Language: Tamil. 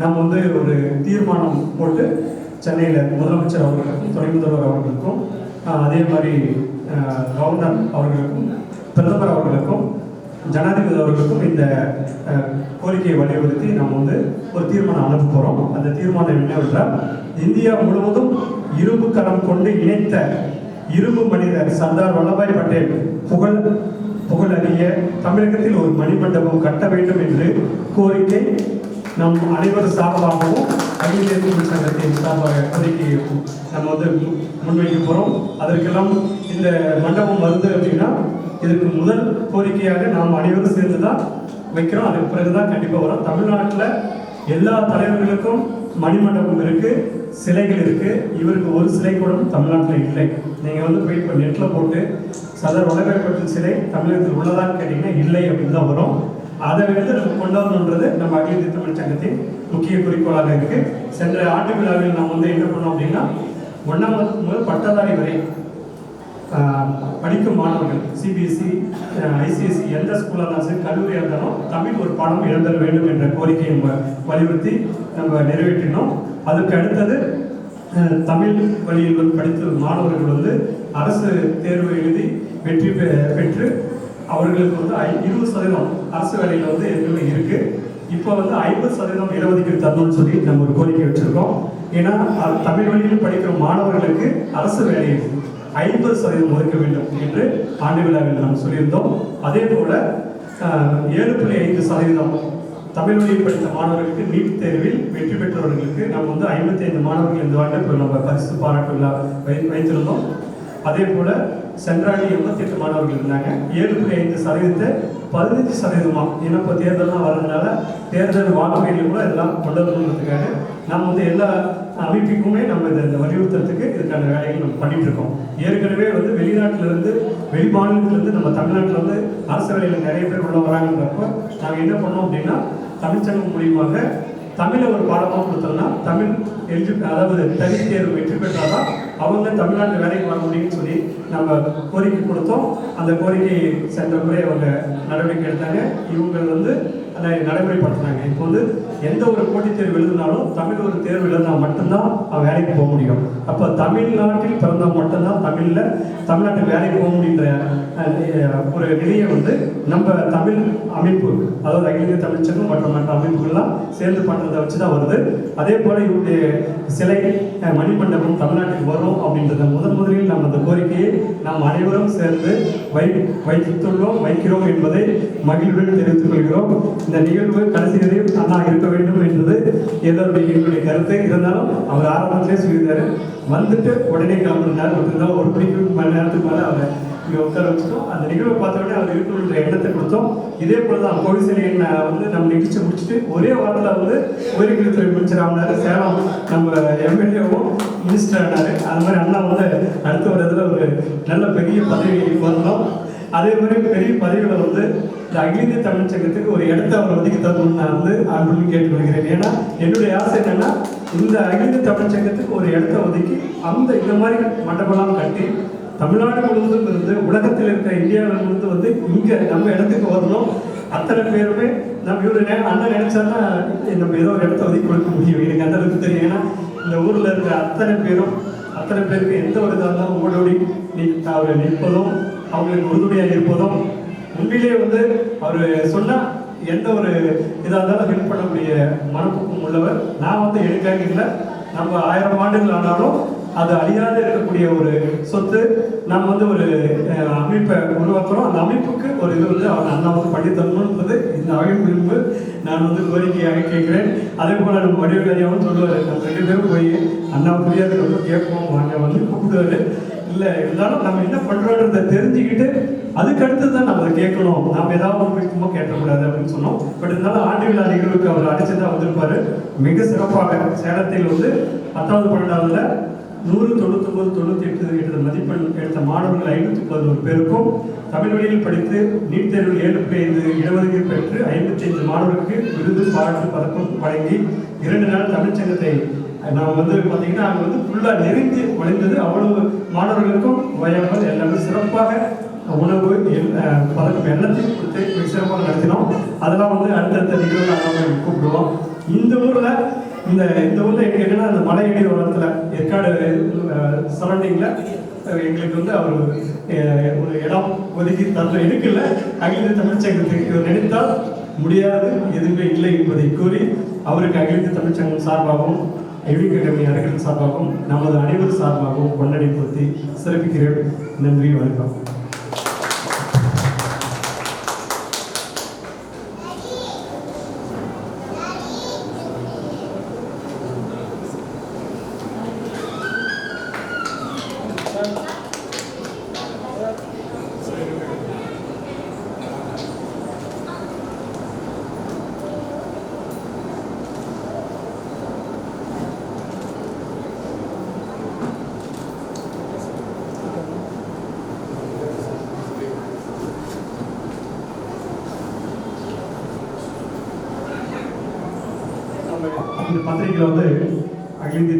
நம்ம வந்து ஒரு தீர்மானம் போட்டு சென்னையில் முதலமைச்சர் அவர்களுக்கும் துணை முதல்வர் அவர்களுக்கும் அதே மாதிரி கவர்னர் அவர்களுக்கும் பிரதமர் அவர்களுக்கும் ஜனாதிபதி அவர்களுக்கும் இந்த கோரிக்கையை வலியுறுத்தி நம்ம வந்து ஒரு தீர்மானம் அனுப்ப போகிறோம். அந்த தீர்மானம் என்னவென்றால், இந்தியா முழுவதும் இரும்பு கரம் கொண்டு இணைத்த இரும்பு மனிதர் சர்தார் வல்லபாய் பட்டேல் புகழறிய தமிழகத்தில் ஒரு மணிமண்டபம் கட்ட வேண்டும் என்று கோரிக்கை நம் அனைவரும் சார்பாகவும் அகில இந்திய தமிழ் சங்கத்தின் சார்பாக கோரிக்கை நம்ம வந்து முன்வைக்க போகிறோம். அதற்கெல்லாம் இந்த மண்டபம் வருது அப்படின்னா இதற்கு முதல் கோரிக்கையாக நாம் அனைவரும் சேர்ந்து தான் வைக்கிறோம். அதுக்கு பிறகுதான் கண்டிப்பாக வரும். தமிழ்நாட்டில் எல்லா தலைவர்களுக்கும் மணிமண்டபம் இருக்கு, சிலைகள் இருக்கு. இவருக்கு ஒரு சிலை கூட தமிழ்நாட்டில் இல்லை. நீங்கள் வந்து போய் இப்போ நெட்டில் போட்டு சர்தார் வல்லபாய் பட்டேல் சிலை தமிழகத்தில் உள்ளதான்னு கேட்டீங்கன்னா இல்லை அப்படின்னு தான் வரும். அதை வந்து நம்ம கொண்டு வரணுன்றது நம்ம அகில இந்திய தமிழ் சங்கத்தின் முக்கிய குறிக்கோளாக இருக்கு. சென்ற ஆண்டு விழாவில் நம்ம வந்து என்ன பண்ணோம் அப்படின்னா, 1ஆம் முதல் பட்டதாரி வரை படிக்கும் மாணவர்கள் சிபிஎஸ்சி ஐசிஎஸ்சி எந்த ஸ்கூலாக இருந்தாலும் சரி, கல்லூரியாக இருந்தாலும் தமிழ் ஒரு பாடம் இடம்பெற வேண்டும் என்ற கோரிக்கையை நம்ம வலியுறுத்தி நம்ம நிறைவேற்றினோம். அதுக்கு அடுத்தது தமிழ் வழியில் வந்து படித்த மாணவர்கள் வந்து அரசு தேர்வு எழுதி வெற்றி பெற்று அவர்களுக்கு வந்து 20% அரசு வேலையில் வந்து ஏற்கனவே இருக்கு. இப்போ வந்து 50% இடஒதுக்கீடு தரணும்னு சொல்லி நம்ம ஒரு கோரிக்கை வச்சிருக்கோம். ஏன்னா தமிழ் வழியில் படிக்கிற மாணவர்களுக்கு அரசு வேலையில் 50% ஒதுக்க வேண்டும் என்று ஆண்டு விழாவில் நாம் சொல்லியிருந்தோம். அதே போல 7.5% தமிழ் வழியில் படித்த மாணவர்களுக்கு நீட் தேர்வில் வெற்றி பெற்றவர்களுக்கு நம்ம வந்து 55 மாணவர்கள் இந்த ஆண்டு இப்போ நம்ம பரிசு பாராட்டு விழா வைத்திருந்தோம். அதே போல சென்றாடி 88 மாணவர்கள் இருந்தாங்க. 7.5% 15%. ஏன்னா இப்போ தேர்தல்லாம் வர்றதுனால தேர்தல் வாக்குகளில் கூட எல்லாம் கொண்டு வரணுன்றதுக்காக நம்ம வந்து எல்லா அமைப்புக்குமே நம்ம இந்த வலியுறுத்துறதுக்கு இதுக்கான வேலைகள் நம்ம பண்ணிட்டு இருக்கோம். ஏற்கனவே வந்து வெளிநாட்டிலிருந்து வெளி மாநிலத்திலிருந்து நம்ம தமிழ்நாட்டில் வந்து அரசு வேலையில் நிறைய பேர் உள்ள வராங்கன்றப்போ நாங்கள் என்ன பண்ணோம் அப்படின்னா, தமிழ்ச்சங்கம் மூலியமாக தமிழை ஒரு பாடமாக கொடுத்தோம்னா தமிழ் அதாவது தனி தேர்வு வெற்றி பெற்றாதான் அவங்க தமிழ்நாட்டு வேலைக்கு வர முடியும்னு சொல்லி நம்ம கோரிக்கை கொடுத்தோம். அந்த கோரிக்கை சென்ற முறை அவங்க நடவடிக்கை எடுத்தாங்க. இவங்க வந்து அதை நடைமுறைப்படுத்தினாங்க. இப்போ வந்து எந்த ஒரு போட்டித் தேர்வு எழுதினாலும் தமிழ் ஒரு தேர்வு எழுதினால் மட்டும்தான் வேலைக்கு போக முடியும். அப்போ தமிழ்நாட்டில் பிறந்தால் மட்டும்தான் தமிழ்நாட்டில் வேலைக்கு போக முடியுன்ற ஒரு நிலையை வந்து நம்ம தமிழ் அமைப்பு, அதாவது அகில இந்திய தமிழ் சங்கம் மற்றும் மற்ற அமைப்புகள்லாம் சேர்ந்து பண்ணுறதை வச்சு தான் வருது. அதே போல் இவருடைய சிலை மணிமண்டபம் தமிழ்நாட்டுக்கு வரும் அப்படின்றத முதலில் நம்ம அந்த கோரிக்கையை நாம் அனைவரும் சேர்ந்து வைக்கிறோம் என்பதை மகிழ்வுடன் தெரிவித்துக் கொள்கிறோம். இந்த நிகழ்வு கடைசி வரையும் அண்ணா இருக்க வேண்டும் என்பது எங்களுடைய கருத்து. இருந்தாலும் அவர் ஆரம்பத்திலே சொல்லியிருந்தாரு, வந்துட்டு உடனே கிளம்புறாரு. இருந்தாலும் 1 மணி நேரத்துக்கு மேலே அவரை இங்கே உட்கார வச்சுட்டோம். அந்த நிகழ்வை பார்த்த உடனே அவர் இருக்கணுன்ற எண்ணத்தை கொடுத்தோம். இதே போல தான் கோவில் சிலையை வந்து நம்ம நிகழ்ச்சி முடிச்சுட்டு ஒரே வாரத்தில் வந்து உயர்கல்வித்துறை அமைச்சர் ஆனார். சேலம் நம்ம எம்எல்ஏவும் மினிஸ்டர் ஆனார். அது மாதிரி அண்ணா வந்து அடுத்த ஒரு இதில் ஒரு நல்ல பெரிய பதவி வரணும். அதே மாதிரி பெரிய பதவிகளை வந்து இந்த அகில இந்திய தமிழ் சங்கத்துக்கு ஒரு இடத்த அவர் ஒதுக்கி தரணும்னு நான் வந்து அன்புடன் கேட்டுக்கொள்கிறேன். ஏன்னா என்னுடைய ஆசை என்னன்னா, இந்த அகில இந்திய தமிழ் சங்கத்துக்கு ஒரு இடத்த ஒதுக்கி இந்த மாதிரி மண்டபம்லாம் கட்டி தமிழ்நாடு முழுவதும் இருந்து உலகத்தில் இருக்கிற இந்தியாவில் இருந்து வந்து இங்கே நம்ம இடத்துக்கு வரணும். அத்தனை பேருமே நம்ம அண்ணன் நினைச்சாருன்னா நம்ம ஏதோ ஒரு இடத்த ஒதுக்கி கொடுக்க முடியும். எனக்கு அந்த அளவுக்கு தெரியும். ஏன்னா இந்த ஊரில் இருக்கிற அத்தனை பேருக்கு எந்த ஒரு இதாக இருந்தாலும் ஓடோடி அவர் நிற்பதும் அவங்களுக்கு உறுதுணையாக இருப்பதும் உண்மையிலே வந்து அவர் சொன்னால் எந்த ஒரு இதாக இருந்தாலும் ஹெல்ப் பண்ணக்கூடிய மனப்போக்கம் உள்ளவர். நான் வந்து எனக்காக இல்லை, நம்ம 1000 ஆண்டுகள் ஆனாலும் அது அழியாத இருக்கக்கூடிய ஒரு சொத்து. நம்ம வந்து ஒரு அமைப்பை உருவாக்குறோம். அந்த அமைப்புக்கு ஒரு இது வந்து அவர் அண்ணா வந்து பண்ணி தரணுன்றது இந்த அமைப்பு நான் வந்து கோரிக்கையாக கேட்குறேன். அதே போல் நம்ம வடிவகையாகவும் சொல்லுவார், நம்ம 2 பேரும் போய் அண்ணா புரியாது ரொம்ப கேட்போம், வாங்க வந்து கூப்பிடுவார். இல்லை இருந்தாலும் நம்ம என்ன பண்ணுறோன்றதை தெரிஞ்சுக்கிட்டு அதுக்கடுத்து தான் நம்ம அதை கேட்கணும். நாம் ஏதாவது சும்மா கேட்கக்கூடாது அப்படின்னு சொன்னோம். பட் இருந்தாலும் ஆண்டு விழா நிகழ்வுக்கு அவர் அடிச்சுதான் வந்திருப்பார். மிக சிறப்பாக சேலத்தில் வந்து 10வது 12வதுல 199 98 மதிப்பெண் எடுத்த மாணவர்கள் 511 பேருக்கும், தமிழ் வழியில் படித்து நீட் தேர்வில் 7.5 இடஒதுக்கீடு பெற்று 55 மாணவர்களுக்கு விருது பாராட்டு பதக்கம் வழங்கி 2 நாள் தமிழ்ச்சங்கத்தை நாம் வந்து பார்த்தீங்கன்னா அங்கே வந்து ஃபுல்லாக நெருங்கி வழிந்தது. அவ்வளவு மாணவர்களுக்கும் வயங்கள் எல்லாமே சிறப்பாக உணவு பதக்கம் எல்லாத்தையும் கொடுத்து சிறப்பாக நடத்தினோம். அதெல்லாம் வந்து அடுத்தடுத்த நிகழ்வு நாங்கள் கூப்பிடுவோம். இந்த ஊர்ல இந்த இந்த ஊர்ல என்னன்னா அந்த மலையடி ஓரத்துல ஏற்காடு சரௌண்டிங்ல எங்களுக்கு வந்து அவர் ஒரு இடம் ஒதுக்கி தர எடுக்கல. அகில இந்திய தமிழ்ச்சங்கத்துக்கு இவர் நினைத்தால் முடியாது எதுவுமே இல்லை என்பதை கூறி அவருக்கு அகில இந்திய தமிழ்ச்சங்கம் சார்பாகவும் எவ்வி அகாடமி அறக்கட்டளை சார்பாகவும் நமது அனைவர் சார்பாகவும் பொன்னடை பொருத்தி சிறப்பிக்கிறேன். நன்றி, வணக்கம். இந்த பத்திரிகையில் வந்து அகில இந்திய